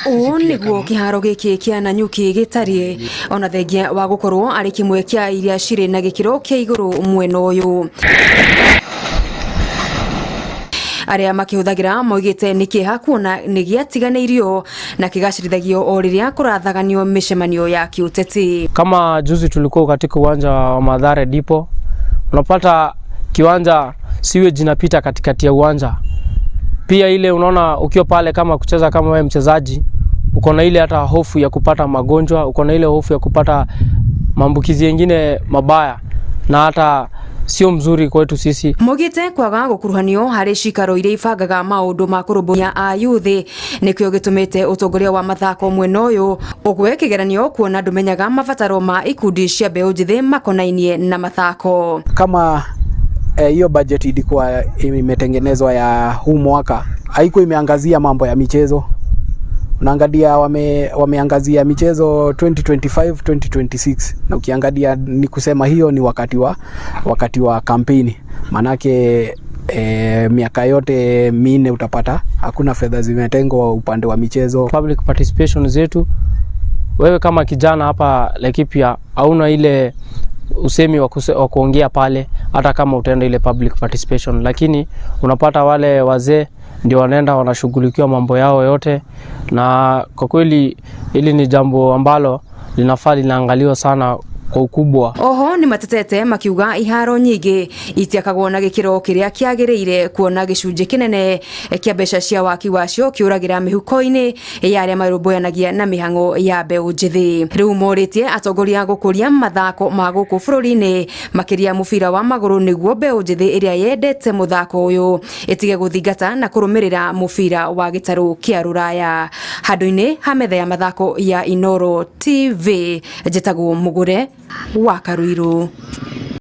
O niguo kiharo giki kia Nanyuki gitarie ona thengia wa gukorwo ari kimwe kia iria ciri na gikiro kia iguru mwena uyu. Aria makihuthagira moigite nikiha kuona nigiatiganeirio na kigacirithanio o riria kurathaganio mishemanio ya kiuteti. Kama juzi tulikuwa katika uwanja wa Mathare Dipo, unapata kiwanja siwe jinapita katikati ya uwanja. Pia ile unaona ukiwa pale kama kucheza kama wewe mchezaji, uko na ile hata hofu ya kupata magonjwa, uko na ile hofu ya kupata maambukizi mengine mabaya na hata sio mzuri kwetu sisi. Mogite kwaga gukuruhanio hari cikaro iria ibangaga maundu ma kurumbunya ayuthi nikio gitumite utongoria wa mathako mwena uyu ugwe kigeranio kuona ndumenyaga mabataro ma ikundi cia mbeũ njithi makonainie na mathako. Kama hiyo budget ilikuwa imetengenezwa ya huu mwaka, haiko imeangazia mambo ya michezo. Unaangalia wameangazia michezo 2025 2026, na ukiangalia ni kusema hiyo ni wakati wa kampeni. Manake miaka yote 4 utapata hakuna fedha zimetengwa upande wa michezo. Public participation zetu, wewe kama kijana hapa Laikipia hauna ile usemi wa kuongea pale hata kama utaenda ile public participation, lakini unapata wale wazee ndio wanaenda wanashughulikia mambo yao yote, na kwa kweli hili ni jambo ambalo linafaa linaangaliwa sana kwa ukubwa. Oho ni matetete makiuga iharo nyingi itiakagwo na gikiro kiria kiagiriire kuona gicunje kinene kia mbeca cia waki wacio kiuragira mihuko-ini ya aria marumbuanagia na mihango ya mbeũ njithi. Riu moritie atongoria gukuria mathako ma guku bururi-ini makiria mubira wa maguru niguo mbeũ njithi iria yendete muthako uyu itige guthingata na kurumirira mubira wa gitaru kia ruraya. Handu-ini ha metha ya mathako ya Inooro TV, njitagwo Mugure wa Karuiru.